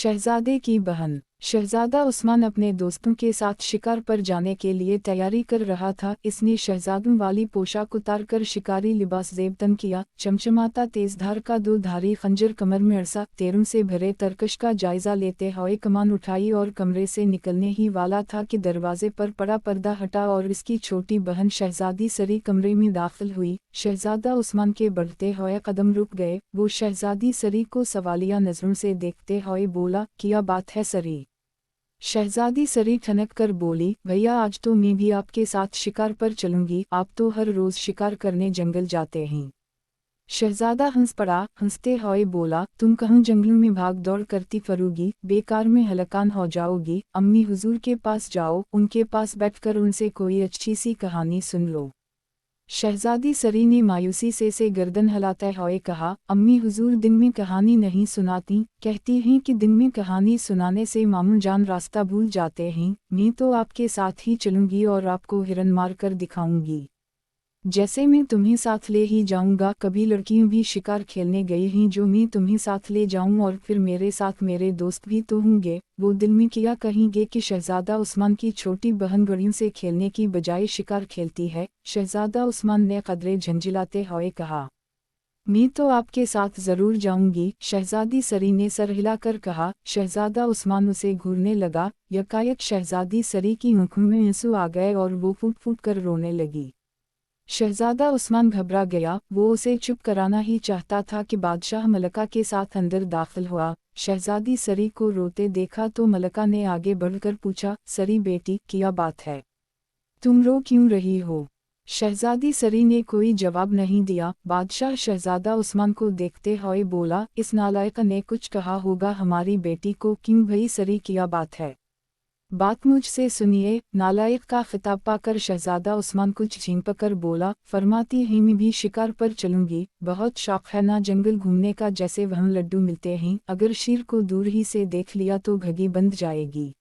शहजादे की बहन। शहजादा उस्मान अपने दोस्तों के साथ शिकार पर जाने के लिए तैयारी कर रहा था। इसने शहजादों वाली पोशाक उतार कर शिकारी लिबास ज़ेबतन किया। चमचमाता तेजधार का दो धारी खंजर कमर में अरसा तेरों से भरे तरकश का जायजा लेते हुए कमान उठाई और कमरे से निकलने ही वाला था कि दरवाजे पर पड़ा पर्दा हटा और इसकी छोटी बहन शहजादी सरी कमरे में दाखिल हुई। शहजादा उस्मान के बढ़ते हुए कदम रुक गए। वो शहजादी सरी को सवालिया नजरों से देखते हुए बोला, क्या बात है सरी? शहजादी सरी ठनक कर बोली, भैया आज तो मैं भी आपके साथ शिकार पर चलूंगी, आप तो हर रोज शिकार करने जंगल जाते हैं। शहजादा हंस पड़ा। हंसते हुए बोला, तुम कहाँ जंगलों में भाग दौड़ करती फरोगी, बेकार में हलकान हो जाओगी। अम्मी हुजूर के पास जाओ, उनके पास बैठकर उनसे कोई अच्छी सी कहानी सुन लो। शहजादी सरी ने मायूसी से गर्दन हिलाते हुए कहा, अम्मी हुजूर दिन में कहानी नहीं सुनाती, कहती हैं कि दिन में कहानी सुनाने से मामू जान रास्ता भूल जाते हैं। मैं तो आपके साथ ही चलूंगी और आपको हिरन मार कर दिखाऊंगी। जैसे मैं तुम्हें साथ ले ही जाऊंगा। कभी लड़कियों भी शिकार खेलने गई हैं जो मैं तुम्हें साथ ले जाऊं, और फिर मेरे साथ मेरे दोस्त भी तो होंगे। वो दिल में क्या कहेंगे कि शहजादा उस्मान की छोटी बहन गड़ियों से खेलने की बजाय शिकार खेलती है। शहजादा उस्मान ने कदरे झंझिलाते हुए कहा, मैं तो आपके साथ जरूर जाऊंगी। शहजादी सरी ने सर हिलाकर कहा। शहजादा उस्मान उसे घूरने लगा। यकायक शहजादी सरी की आंखों में आंसू आ गए और वो फूट फूट कर रोने लगी। शहजादा उस्मान घबरा गया। वो उसे चुप कराना ही चाहता था कि बादशाह मलका के साथ अंदर दाखिल हुआ। शहजादी सरी को रोते देखा तो मलका ने आगे बढ़कर पूछा, सरी बेटी क्या बात है, तुम रो क्यों रही हो? शहजादी सरी ने कोई जवाब नहीं दिया। बादशाह शहजादा उस्मान को देखते हुए बोला, इस नालायक ने कुछ कहा होगा हमारी बेटी को। क्यों भई सरी क्या बात है? बात मुझसे सुनिए। नालायक का खिताब पाकर शहजादा उस्मान कुछ झिंक कर बोला, फरमाती हैं मैं भी शिकार पर चलूंगी। बहुत शौक है ना जंगल घूमने का, जैसे वहाँ लड्डू मिलते हैं, अगर शेर को दूर ही से देख लिया तो घगी बंध जाएगी।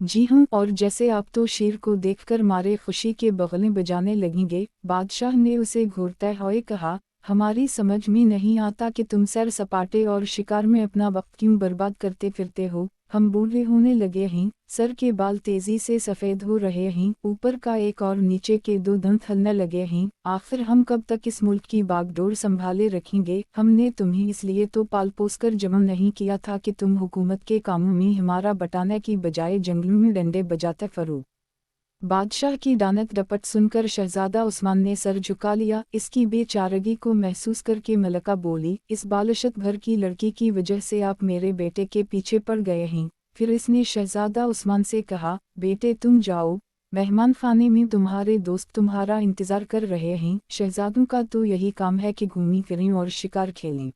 जी हाँ, और जैसे आप तो शेर को देखकर मारे खुशी के बगलें बजाने लगेंगे। बादशाह ने उसे घूरते हुए कहा, हमारी समझ में नहीं आता कि तुम सैर सपाटे और शिकार में अपना वक्त क्यों बर्बाद करते फिरते हो। हम बूढ़े होने लगे हैं, सर के बाल तेजी से सफ़ेद हो रहे हैं, ऊपर का एक और नीचे के दो दंत हिलने लगे हैं। आखिर हम कब तक इस मुल्क की बागडोर संभाले रखेंगे? हमने तुम्हें इसलिए तो पाल पोस कर जमा नहीं किया था कि तुम हुकूमत के कामों में हमारा बटाने की बजाय जंगलों में डंडे बजाते फरो। बादशाह की डानत डपट सुनकर शहजादा उस्मान ने सर झुका लिया। इसकी बेचारगी को महसूस करके मलका बोली, इस बालिशत भर की लड़की की वजह से आप मेरे बेटे के पीछे पड़ गए हैं। फिर इसने शहजादा उस्मान से कहा, बेटे तुम जाओ, मेहमान खाने में तुम्हारे दोस्त तुम्हारा इंतज़ार कर रहे हैं। शहजादों का तो यही काम है कि घूमी फिरें और शिकार खेलें।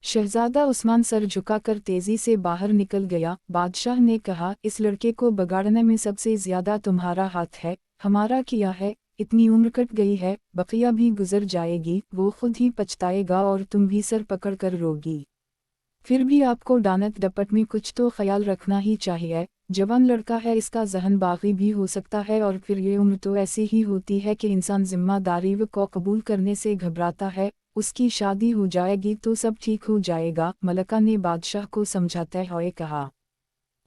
शहजादा उस्मान सर झुकाकर तेजी से बाहर निकल गया। बादशाह ने कहा, इस लड़के को बगाड़ने में सबसे ज्यादा तुम्हारा हाथ है। हमारा किया है, इतनी उम्र कट गई है, बकिया भी गुजर जाएगी, वो खुद ही पछताएगा और तुम भी सर पकड़ कर रोगी। फिर भी आपको डानत डपट में कुछ तो ख्याल रखना ही चाहिए। जवान लड़का है, इसका जहन बागी भी हो सकता है, और फिर ये उम्र तो ऐसी ही होती है कि इंसान जिम्मेदारी को कबूल करने से घबराता है। उसकी शादी हो जाएगी तो सब ठीक हो जाएगा। मलका ने बादशाह को समझाते हुए कहा,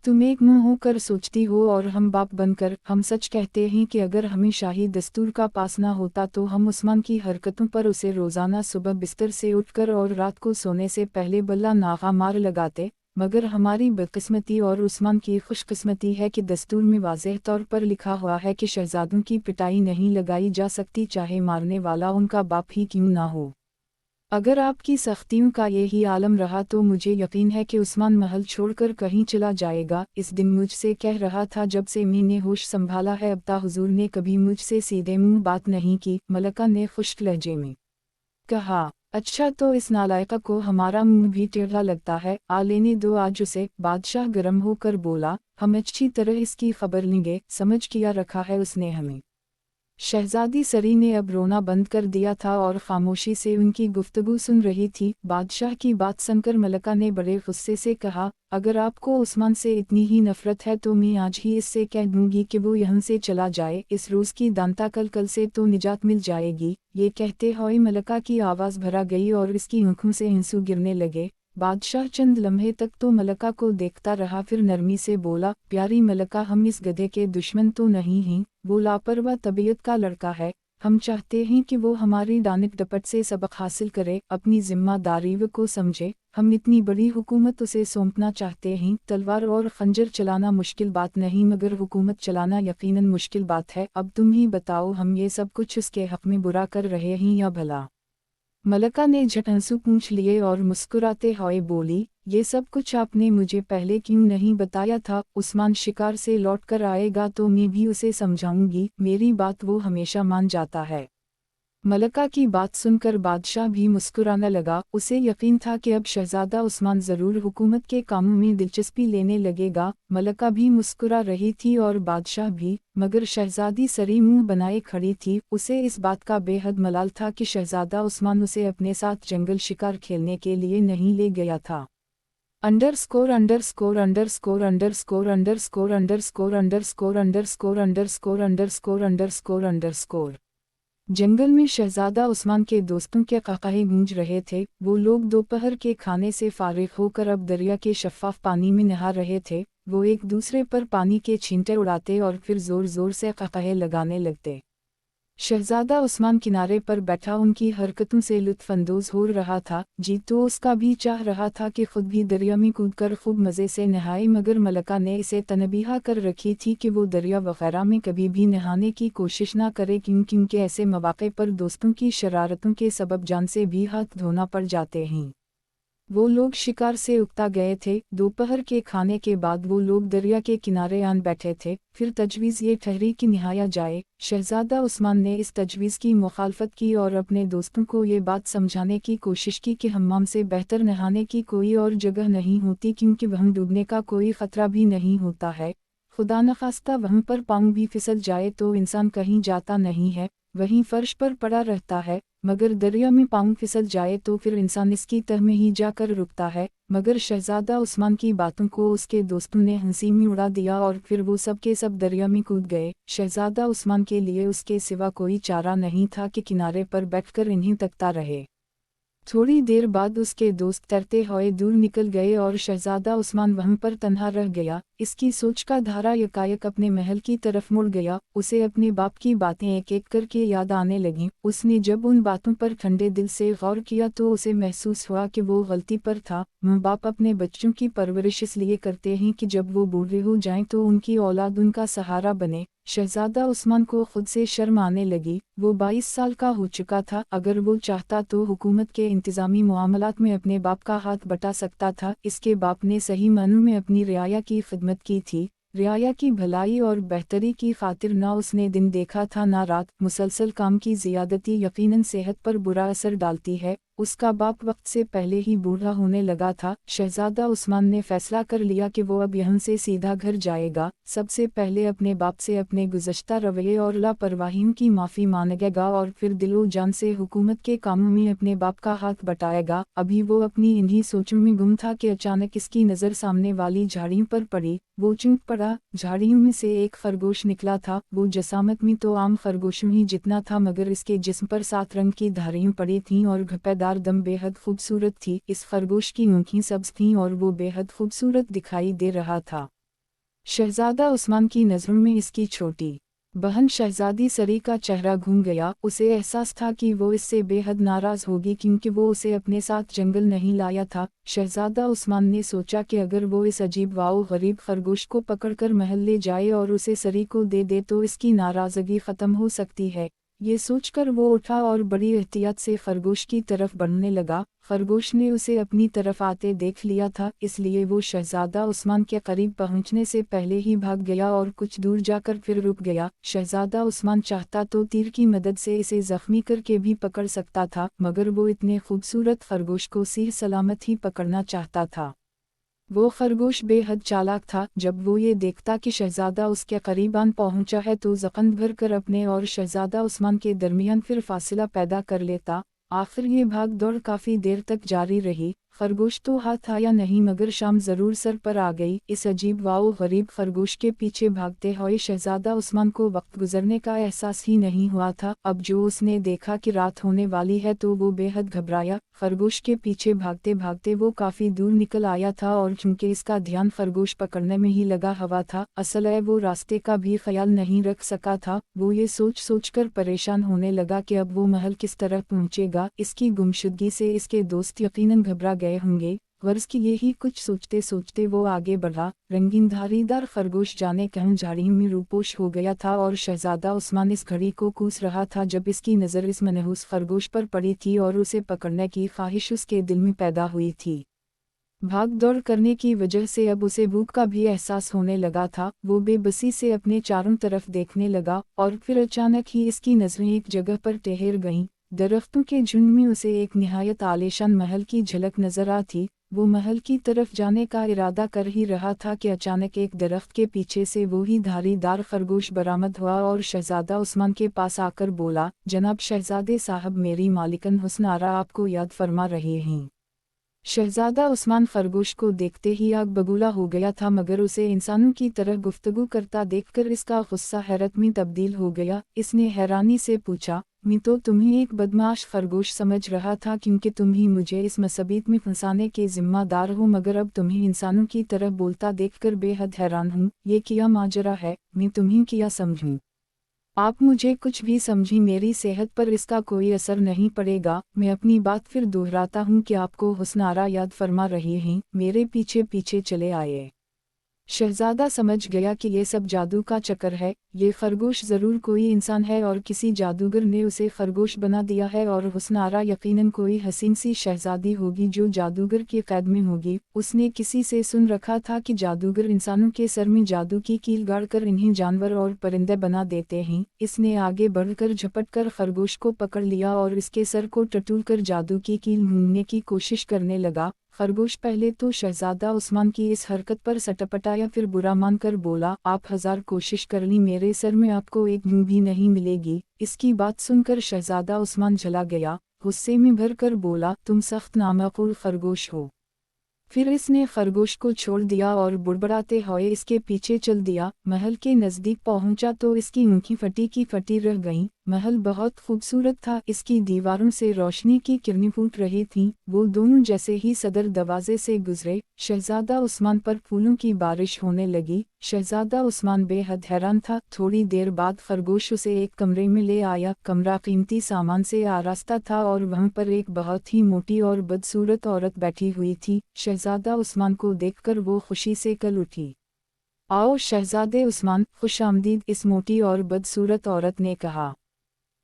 तुम एक मुंह होकर सोचती हो और हम बाप बनकर। हम सच कहते हैं कि अगर हमें शाही दस्तूर का पास ना होता तो हम उस्मान की हरकतों पर उसे रोज़ाना सुबह बिस्तर से उठकर और रात को सोने से पहले बल्ला नागा मार लगाते। मगर हमारी बदकिस्मती और उस्मान की खुशकिस्मती है कि दस्तूर में वाज़ेह तौर पर लिखा हुआ है कि शहजादों की पिटाई नहीं लगाई जा सकती, चाहे मारने वाला उनका बाप ही क्यों ना हो। अगर आपकी सख्तियों का यही आलम रहा तो मुझे यकीन है कि उस्मान महल छोड़कर कहीं चला जाएगा। इस दिन मुझसे कह रहा था, जब से मैंने होश संभाला है अब तक हुजूर ने कभी मुझसे सीधे मुंह बात नहीं की। मलका ने खुश्क लहजे में कहा, अच्छा तो इस नालायका को हमारा मुंह भी टेढ़ा लगता है, आ लेने दो आज उसे। बादशाह गर्म होकर बोला, हम अच्छी तरह इसकी खबर लेंगे, समझ किया रखा है उसने हमें। शहजादी सरी ने अब रोना बंद कर दिया था और खामोशी से उनकी गुफ्तगू सुन रही थी। बादशाह की बात सुनकर मलका ने बड़े गुस्से से कहा, अगर आपको उस्मान से इतनी ही नफरत है तो मैं आज ही इससे कह दूंगी कि वो यहाँ से चला जाए। इस रोज़ की दांता कल से तो निजात मिल जाएगी। ये कहते हुए मलका की आवाज़ भरा गई और इसकी आंखों से आंसू गिरने लगे। बादशाह चंद लम्हे तक तो मलका को देखता रहा, फिर नरमी से बोला, प्यारी मलका, हम इस गधे के दुश्मन तो नहीं हैं, वो लापरवाह तबीयत का लड़का है। हम चाहते हैं कि वो हमारी डानिक डपट से सबक हासिल करे, अपनी जिम्मेदारी को समझे। हम इतनी बड़ी हुकूमत उसे सौंपना चाहते हैं। तलवार और खंजर चलाना मुश्किल बात नहीं, मगर हुकूमत चलाना यकीनन मुश्किल बात है। अब तुम ही बताओ, हम ये सब कुछ उसके हक में बुरा कर रहे हैं या भला? मलका ने झट आंसू पूंछ लिए और मुस्कुराते हुए बोली, ये सब कुछ आपने मुझे पहले क्यों नहीं बताया था? उस्मान शिकार से लौट कर आएगा तो मैं भी उसे समझाऊंगी, मेरी बात वो हमेशा मान जाता है। मलका की बात सुनकर बादशाह भी मुस्कुराने लगा। उसे यकीन था कि अब शहजादा उस्मान ज़रूर हुकूमत के कामों में दिलचस्पी लेने लगेगा। मलका भी मुस्कुरा रही थी और बादशाह भी, मगर शहजादी सरी मुंह बनाए खड़ी थी। उसे इस बात का बेहद मलाल था कि शहजादा उस्मान उसे अपने साथ जंगल शिकार खेलने के लिए नहीं ले गया था। Underscore underscore underscore underscore underscore underscore underscore underscore underscore underscore underscore underscore जंगल में शहजादा उस्मान के दोस्तों के क़ाक़ाहे गूंज रहे थे। वो लोग दोपहर के खाने से फारिग होकर अब दरिया के शफ़ाफ पानी में नहा रहे थे। वो एक दूसरे पर पानी के छींटे उड़ाते और फिर ज़ोर ज़ोर से क़ाक़ाहे लगाने लगते। शहजादा उस्मान किनारे पर बैठा उनकी हरकतों से लुत्फ़अंदोज़ हो रहा था। जी तो उसका भी चाह रहा था कि खुद भी दरिया में कूदकर खूब मज़े से नहाए, मगर मलका ने इसे तनबीह कर रखी थी कि वो दरिया वगैरह में कभी भी नहाने की कोशिश ना करे, क्योंकि ऐसे मौक़े पर दोस्तों की शरारतों के सबब जान से भी हाथ धोना पड़ जाते हैं। वो लोग शिकार से उकता गए थे। दोपहर के खाने के बाद वो लोग दरिया के किनारे आन बैठे थे। फिर तजवीज़ ये ठहरी कि नहाया जाए। शहजादा उस्मान ने इस तजवीज़ की मुखालफत की और अपने दोस्तों को ये बात समझाने की कोशिश की कि हम्माम से बेहतर नहाने की कोई और जगह नहीं होती, क्योंकि वहाँ डूबने का कोई ख़तरा भी नहीं होता है। खुदा नखास्ता वहाँ पर पाँव भी फिसल जाए तो इंसान कहीं जाता नहीं है, वहीं फर्श पर पड़ा रहता है। मगर दरिया में पाँव फिसल जाए तो फिर इंसान इसकी तह में ही जाकर रुकता है। मगर शहजादा उस्मान की बातों को उसके दोस्तों ने हंसी में उड़ा दिया और फिर वो सब के सब दरिया में कूद गए। शहजादा उस्मान के लिए उसके सिवा कोई चारा नहीं था कि किनारे पर बैठकर इन्हें तकता रहे। थोड़ी देर बाद उसके दोस्त तैरते हुए दूर निकल गए और शहजादा उस्मान वहाँ पर तन्हा रह गया। इसकी सोच का धारा यकायक अपने महल की तरफ मुड़ गया। उसे अपने बाप की बातें एक एक करके याद आने लगीं। उसने जब उन बातों पर ठंडे दिल से गौर किया तो उसे महसूस हुआ कि वो गलती पर था। माँ बाप अपने बच्चों की परवरिश इसलिए करते हैं कि जब वो बूढ़े हो जाएं तो उनकी औलाद उनका सहारा बने। शहजादा उस्मान को खुद से शर्म आने लगी। वो 22 साल का हो चुका था। अगर वो चाहता तो हुकूमत के इंतज़ामी मामलात में अपने बाप का हाथ बटा सकता था। इसके बाप ने सही मानों में अपनी रियाया की खिदमत की थी। रियाया की भलाई और बेहतरी की खातिर ना उसने दिन देखा था ना रात। मुसलसल काम की ज़ियादती यकीनन सेहत पर बुरा असर डालती है। उसका बाप वक्त से पहले ही बूढ़ा होने लगा था। शहजादा उस्मान ने फैसला कर लिया कि वो अब यहाँ से सीधा घर जाएगा। सबसे पहले अपने बाप से अपने गुज़श्ता रवैये और लापरवाहियों की माफ़ी मांगेगा और फिर दिलो जान से हुकूमत के कामों में अपने बाप का हाथ बटाएगा। अभी वो अपनी इन्हीं सोचों में गुम था कि अचानक इसकी नज़र सामने वाली झाड़ियों पर पड़ी। वो चूक पड़ा। झाड़ियों में से एक खरगोश निकला था। वो जसामत में तो आम खरगोशों ही जितना था, मगर इसके जिस्म पर 7 रंग की धारियां पड़ी थीं और घपेदार दम बेहद खूबसूरत थी। इस खरगोश की आँखें सब्ज थीं और वो बेहद खूबसूरत दिखाई दे रहा था। शहजादा उस्मान की नज़रों में इसकी छोटी बहन शहजादी सरी का चेहरा घूम गया। उसे एहसास था कि वो इससे बेहद नाराज़ होगी, क्योंकि वो उसे अपने साथ जंगल नहीं लाया था। शहजादा उस्मान ने सोचा कि अगर वो इस अजीब वाओ गरीब खरगोश को पकड़कर महल ले जाए और उसे सरी को दे दे तो इसकी नाराज़गी ख़त्म हो सकती है। ये सोचकर वो उठा और बड़ी एहतियात से खरगोश की तरफ बढ़ने लगा। खरगोश ने उसे अपनी तरफ आते देख लिया था, इसलिए वो शहजादा उस्मान के करीब पहुंचने से पहले ही भाग गया और कुछ दूर जाकर फिर रुक गया। शहजादा उस्मान चाहता तो तीर की मदद से इसे जख्मी करके भी पकड़ सकता था, मगर वो इतने खूबसूरत खरगोश को सही सलामत ही पकड़ना चाहता था। वो खरगोश बेहद चालाक था। जब वो ये देखता कि शहजादा उसके करीब आन पहुंचा है तो जख्म भर कर अपने और शहजादा उस्मान के दरमियान फिर फासला पैदा कर लेता। आखिर ये भाग दौड़ काफ़ी देर तक जारी रही। खरगोश तो हाथ आया नहीं मगर शाम ज़रूर सर पर आ गई। इस अजीब वाओ गरीब खरगोश के पीछे भागते हुए शहज़ादा उस्मान को वक्त गुजरने का एहसास ही नहीं हुआ था। अब जो उसने देखा कि रात होने वाली है तो वो बेहद घबराया। खरगोश के पीछे भागते भागते वो काफ़ी दूर निकल आया था और चूंकि इसका ध्यान खरगोश पकड़ने में ही लगा हुआ था, असल है वो रास्ते का भी ख्याल नहीं रख सका था। वो ये सोच सोचकर परेशान होने लगा कि अब वो महल किस तरह पहुंचेगा। इसकी गुमशुदगी से इसके दोस्त यकीनन घबरा गए होंगे। गर्ज की यही कुछ सोचते सोचते वो आगे बढ़ा। रंगीन धारीदार खरगोश जाने कहीं झाड़ी में रूपोश हो गया था और शहजादा उस्मान इस घड़ी को कूस रहा था जब इसकी नज़र इस मनहूस खरगोश पर पड़ी थी और उसे पकड़ने की ख्वाहिश उसके दिल में पैदा हुई थी। भाग दौड़ करने की वजह से अब उसे भूख का भी एहसास होने लगा था। वो बेबसी से अपने चारों तरफ देखने लगा और फिर अचानक ही इसकी नज़रें एक जगह पर ठहर गईं। दरख्तों के झुंड में उसे एक निहायत आलीशान महल की झलक नजर आ थी। वो महल की तरफ जाने का इरादा कर ही रहा था कि अचानक एक दरख्त के पीछे से वो ही धारीदार खरगोश बरामद हुआ और शहजादा उस्मान के पास आकर बोला, जनाब शहजादे साहब, मेरी मालिकन हुस्न आरा आपको याद फरमा रहे हैं। शहजादा उस्मान खरगोश को देखते ही आग बबूला हो गया था मगर उसे इंसानों की तरह गुफ्तगू करता देखकर इसका गुस्सा हैरत में तब्दील हो गया। इसने हैरानी से पूछा, मैं तो तुम्हें एक बदमाश खरगोश समझ रहा था क्योंकि तुम ही मुझे इस मुसीबत में फंसाने के जिम्मेदार हो, मगर अब तुम्हें इंसानों की तरह बोलता देखकर बेहद हैरान हूँ। ये क्या माजरा है? मैं तुम्हें क्या समझूं? आप मुझे कुछ भी समझी, मेरी सेहत पर इसका कोई असर नहीं पड़ेगा। मैं अपनी बात फिर दोहराता हूँ कि आपको हुस्न आरा याद फरमा रहे हैं। मेरे पीछे पीछे चले आए। शहजादा समझ गया कि ये सब जादू का चक्कर है। ये खरगोश ज़रूर कोई इंसान है और किसी जादूगर ने उसे खरगोश बना दिया है और हुस्न आरा यकीनन कोई हसीन सी शहजादी होगी जो जादूगर की कैद में होगी। उसने किसी से सुन रखा था कि जादूगर इंसानों के सर में जादू की कील गाड़कर इन्हें जानवर और परिंदे बना देते हैं। इसने आगे बढ़कर झपट कर खरगोश को पकड़ लिया और इसके सर को टटोल कर जादू की कील मूंदने की कोशिश करने लगा। खरगोश पहले तो शहजादा उस्मान की इस हरकत पर सटपटाया, फिर बुरा मानकर बोला, आप 1000 कोशिश कर ली, मेरे सर में आपको एक जूं भी नहीं मिलेगी। इसकी बात सुनकर शहजादा उस्मान जला गया। गुस्से में भरकर बोला, तुम सख्त नामाकूल खरगोश हो। फिर इसने खरगोश को छोड़ दिया और बुड़बड़ाते हुए इसके पीछे चल दिया। महल के नज़दीक पहुंचा तो इसकी आंखें फटी की फटी रह गईं। महल बहुत खूबसूरत था, इसकी दीवारों से रोशनी की किरणें फूट रही थीं। वो दोनों जैसे ही सदर दरवाजे से गुजरे, शहजादा उस्मान पर फूलों की बारिश होने लगी। शहजादा उस्मान बेहद हैरान था। थोड़ी देर बाद खरगोश उसे एक कमरे में ले आया। कमरा कीमती सामान से आरास्ता था और वहाँ पर एक बहुत ही मोटी और बदसूरत औरत बैठी हुई थी। शहजादा उस्मान को देखकर वो खुशी से कल उठी। आओ शहजादे उस्मान, खुश आमदीद, इस मोटी और बदसूरत औरत ने कहा।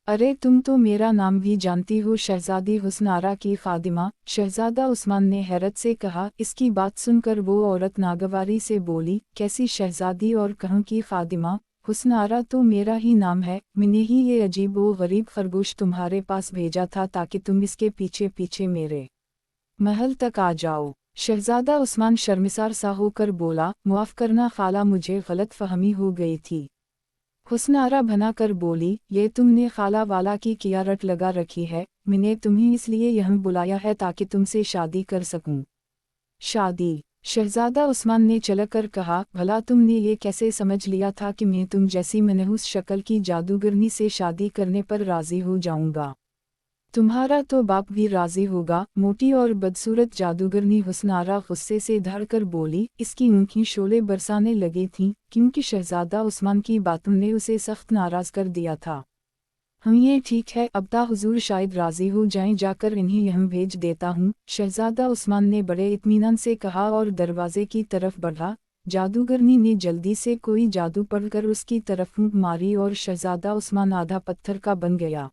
अरे तुम तो मेरा नाम भी जानती हो, शहजादी हुस्न आरा की खादिमा, शहजादा उस्मान ने हैरत से कहा। इसकी बात सुनकर वो औरत नागवारी से बोली, कैसी शहजादी और कहाँ की खादिमा? हुस्न आरा तो मेरा ही नाम है। मैंने ही ये अजीब व गरीब खरगोश तुम्हारे पास भेजा था ताकि तुम इसके पीछे पीछे मेरे महल तक आ जाओ। शहजादा उस्मान शर्मिसार सा होकर बोला, मुआफ़ करना खाला, मुझे गलत फहमी हो गई थी। हुस्न आरा बना कर बोली, ये तुमने खाला वाला की क्या रट लगा रखी है? मैंने तुम्हें इसलिए यहाँ बुलाया है ताकि तुमसे शादी कर सकूं। शादी? शहजादा उस्मान ने चलक कर कहा, भला तुमने ये कैसे समझ लिया था कि मैं तुम जैसी मनहूस शक्ल की जादूगरनी से शादी करने पर राजी हो जाऊंगा? तुम्हारा तो बाप भी राजी होगा। मोटी और बदसूरत जादूगरनी हुस्न आरा गुस्से से धड़कर बोली। इसकी आंखें शोले बरसाने लगी थीं क्योंकि शहजादा उस्मान की बातों ने उसे सख्त नाराज कर दिया था। ये ठीक है, अब ता हुजूर शायद राजी हो जाएं, जाकर इन्हें यहाँ भेज देता हूँ। शहजादा उस्मान ने बड़े इत्मीनान से कहा और दरवाजे की तरफ बढ़ा। जादूगरनी ने जल्दी से कोई जादू पढ़कर उसकी तरफ फूंक मारी और शहजादा उस्मान आधा पत्थर का बन गया।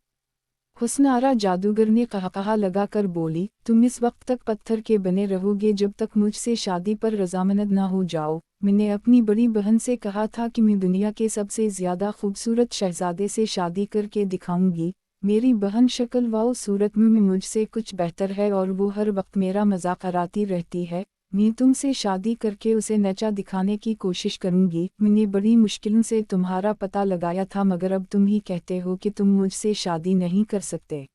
हुस्न आरा जादूगर ने कहा लगा कर बोली, तुम इस वक्त तक पत्थर के बने रहोगे जब तक मुझसे शादी पर रजामंद ना हो जाओ। मैंने अपनी बड़ी बहन से कहा था कि मैं दुनिया के सबसे ज़्यादा खूबसूरत शहजादे से शादी करके दिखाऊंगी। मेरी बहन शक्ल व सूरत में मुझसे कुछ बेहतर है और वो हर वक्त मेरा मजाक उड़ाती रहती है। मैं तुमसे शादी करके उसे नचा दिखाने की कोशिश करूंगी। मैंने बड़ी मुश्किलों से तुम्हारा पता लगाया था मगर अब तुम ही कहते हो कि तुम मुझसे शादी नहीं कर सकते।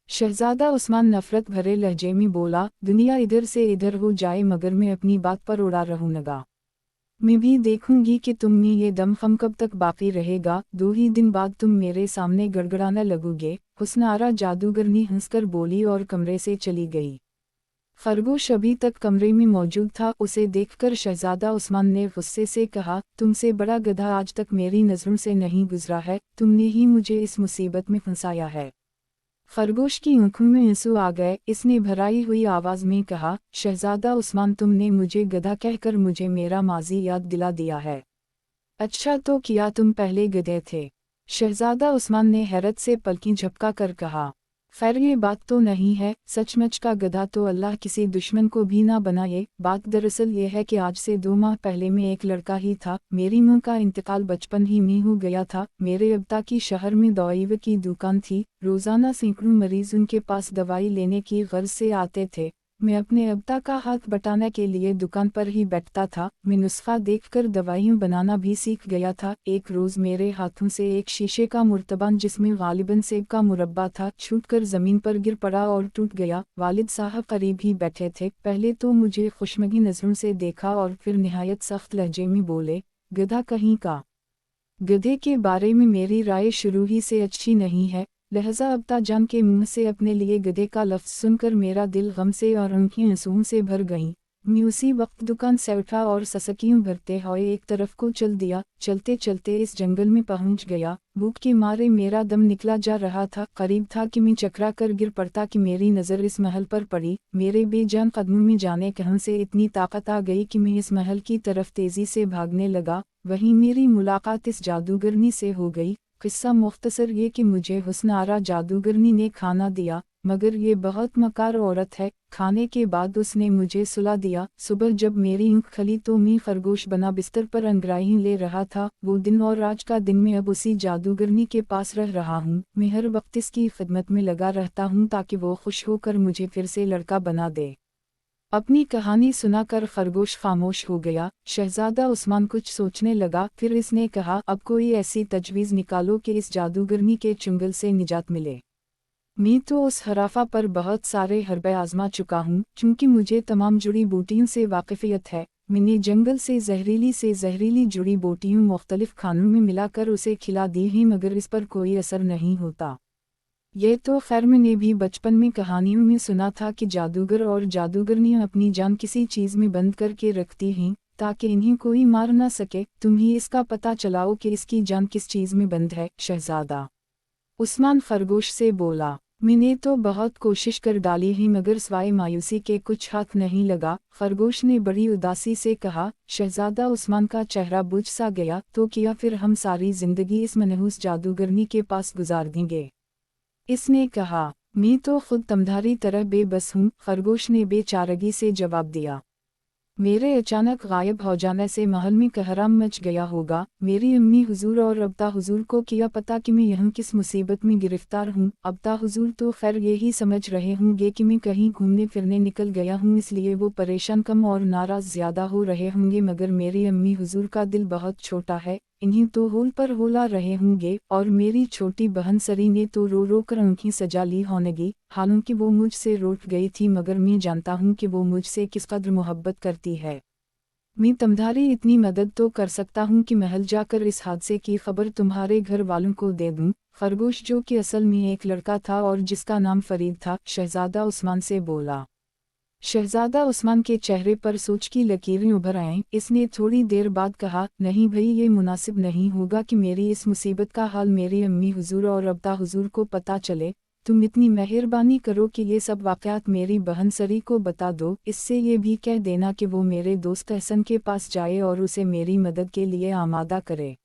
शहजादा उस्मान नफरत भरे लहजे में बोला, दुनिया इधर से इधर हो जाए मगर मैं अपनी बात पर उड़ा रहूँगा। मैं भी देखूंगी कि तुम में ये दमखम कब तक बाकी रहेगा। 2 ही दिन बाद तुम मेरे सामने गड़गड़ाने लगोगे। हुस्नारा जादूगरनी हंसकर बोली और कमरे से चली गई। खरगोश अभी तक कमरे में मौजूद था। उसे देखकर शहजादा उस्मान ने गुस्से से कहा, तुमसे बड़ा गधा आज तक मेरी नज़रों से नहीं गुजरा है। तुमने ही मुझे इस मुसीबत में फंसाया है। खरगोश की आंखों में आंसू आ गए। इसने भराई हुई आवाज़ में कहा, शहजादा उस्मान, तुमने मुझे गधा कहकर मुझे मेरा माजी याद दिला दिया है। अच्छा तो किया तुम पहले गधे थे। शहजादा उस्मान ने हैरत से पलकें झपका कर कहा, खैर ये बात तो नहीं है। सचमुच का गधा तो अल्लाह किसी दुश्मन को भी ना बनाए। बात दरअसल ये है कि आज से 2 माह पहले में एक लड़का ही था। मेरी मां का इंतकाल बचपन ही में हो गया था। मेरे अब्बा की शहर में दवाई की दुकान थी। रोज़ाना सैकड़ों मरीज उनके पास दवाई लेने की गर्ज से आते थे। मैं अपने अब्बा का हाथ बटाने के लिए दुकान पर ही बैठता था। मैं नुस्खा देखकर दवाइयाँ बनाना भी सीख गया था। एक रोज़ मेरे हाथों से एक शीशे का मुर्तबान जिसमें गालिबन सेब का मुरब्बा था छूटकर ज़मीन पर गिर पड़ा और टूट गया। वालिद साहब करीब ही बैठे थे। पहले तो मुझे खुशमगी नज़रों से देखा और फिर निहायत सख्त लहजे में बोले, गधा कहीं का। गधे के बारे में मेरी राय शुरू ही से अच्छी नहीं है। लहजा अब्बा जान के मुंह से अपने लिए गधे का लफ्ज़ सुनकर मेरा दिल गम से और आंखें आंसुओं से भर गईं। मैं उसी वक्त दुकान से उठा और ससकियों भरते हुए एक तरफ को चल दिया। चलते चलते इस जंगल में पहुंच गया। भूख के मारे मेरा दम निकला जा रहा था। करीब था कि मैं चकरा कर गिर पड़ता कि मेरी नज़र इस महल पर पड़ी। मेरे बेजान कदमों में जाने कहाँ से इतनी ताकत आ गई कि मैं इस महल की तरफ तेज़ी से भागने लगा। वहीं मेरी मुलाकात इस जादूगरनी से हो गई। किस्सा मुख्तसर ये कि मुझे हुस्नारा जादूगरनी ने खाना दिया, मगर ये बहुत मकार औरत है। खाने के बाद उसने मुझे सुला दिया। सुबह जब मेरी आँख खुली तो मैं खरगोश बना बिस्तर पर अंगड़ाई ले रहा था। वो दिन और आज का दिन मैं अब उसी जादूगरनी के पास रह रहा हूँ। मैं हर वक्त इसकी खिदमत में लगा रहता हूँ ताकि वो खुश होकर मुझे फिर से लड़का बना दे। अपनी कहानी सुनाकर खरगोश खामोश हो गया। शहजादा उस्मान कुछ सोचने लगा। फिर इसने कहा, अब कोई ऐसी तजवीज़ निकालो कि इस जादूगरनी के चुंगल से निजात मिले। मैं तो उस हराफा पर बहुत सारे हरबे आजमा चुका हूँ। चूँकि मुझे तमाम जुड़ी बूटियों से वाकिफ़ियत है, मैंने जंगल से जहरीली जुड़ी बूटियों मुख्तलिफ खानों में मिलाकर उसे खिला दी ही, मगर इस पर कोई असर नहीं होता। ये तो खैर मैंने भी बचपन में कहानियों में सुना था कि जादूगर और जादूगरनियां अपनी जान किसी चीज़ में बंद करके रखती हैं ताकि इन्हें कोई मार ना सके। तुम ही इसका पता चलाओ कि इसकी जान किस चीज़ में बंद है। शहजादा उस्मान खरगोश से बोला, मैंने तो बहुत कोशिश कर डाली ही मगर सिवाय मायूसी के कुछ हाथ नहीं लगा। खरगोश ने बड़ी उदासी से कहा। शहजादा उस्मान का चेहरा बुझ सा गया। तो किया फिर हम सारी जिंदगी इस मनहूस जादूगरनी के पास गुजार देंगे। इसने कहा, मैं तो खुद तुम्हारी तरह बेबस हूँ। खरगोश ने बेचारगी से जवाब दिया, मेरे अचानक गायब हो जाने से महल में कहराम मच गया होगा। मेरी अम्मी हुजूर और अब्बा हुजूर को क्या पता कि मैं यहाँ किस मुसीबत में गिरफ्तार हूँ। अब्बा हुजूर तो खैर यही समझ रहे होंगे कि मैं कहीं घूमने फिरने निकल गया हूँ, इसलिए वो परेशान कम और नाराज़ ज़्यादा हो रहे होंगे। मगर मेरी अम्मी हुजूर का दिल बहुत छोटा है, इन्हीं तो होल पर होला रहे होंगे। और मेरी छोटी बहन सरी ने तो रो रो कर आँखें सजा ली होंगी। हालांकि वो मुझसे रूठ गई थी, मगर मैं जानता हूँ कि वो मुझसे किस कदर मोहब्बत करती है। मैं तुम्हारी इतनी मदद तो कर सकता हूँ कि महल जाकर इस हादसे की खबर तुम्हारे घर वालों को दे दूँ। खरगोश, जो कि असल में एक लड़का था और जिसका नाम फरीद था, शहजादा उस्मान से बोला। शहजादा उस्मान के चेहरे पर सोच की लकीरें उभर आईं। इसने थोड़ी देर बाद कहा, नहीं भई, ये मुनासिब नहीं होगा कि मेरी इस मुसीबत का हाल मेरी अम्मी हुजूर और अब्बा हुजूर को पता चले। तुम इतनी मेहरबानी करो कि ये सब वाक़यात मेरी बहन सरी को बता दो। इससे ये भी कह देना कि वो मेरे दोस्त हसन के पास जाए और उसे मेरी मदद के लिए आमादा करे।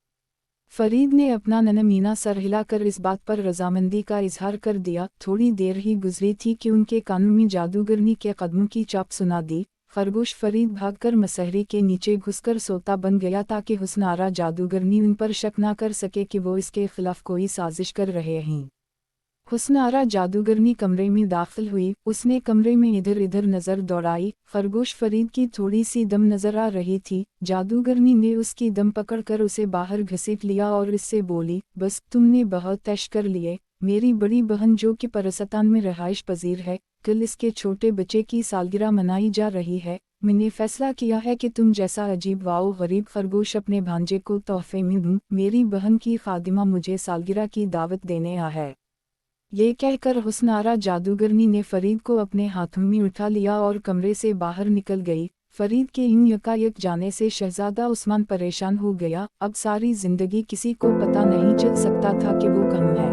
फरीद ने अपना ननमीना सर हिलाकर इस बात पर रजामंदी का इजहार कर दिया। थोड़ी देर ही गुजरी थी कि उनके कानों में जादूगरनी के कदमों की चाप सुना दी। खरगोश फरीद भागकर मसहरी के नीचे घुसकर सोता बन गया ताकि हुस्नारा जादूगरनी उन पर शक ना कर सके कि वो इसके खिलाफ कोई साजिश कर रहे हैं। हुस्नारा जादूगरनी कमरे में दाखिल हुई। उसने कमरे में इधर इधर नज़र दौड़ाई। खरगोश फरीद की थोड़ी सी दम नज़र आ रही थी। जादूगरनी ने उसकी दम पकड़कर उसे बाहर घसीट लिया और इससे बोली, बस तुमने बहुत ऐश कर लिए। मेरी बड़ी बहन जो कि पाकिस्तान में रहाइश पजीर है, कल इसके छोटे बच्चे की सालगिरह मनाई जा रही है। मैंने फैसला किया है कि तुम जैसा अजीब वाओ गरीब खरगोश अपने भांजे को तोहफे में दूं। मेरी बहन की खादिमा मुझे सालगिरह की दावत देने आ है। ये कहकर हुस्नारा जादूगरनी ने फरीद को अपने हाथों में उठा लिया और कमरे से बाहर निकल गई। फरीद के यूं यकायक जाने से शहजादा उस्मान परेशान हो गया। अब सारी जिंदगी किसी को पता नहीं चल सकता था कि वो कहाँ है।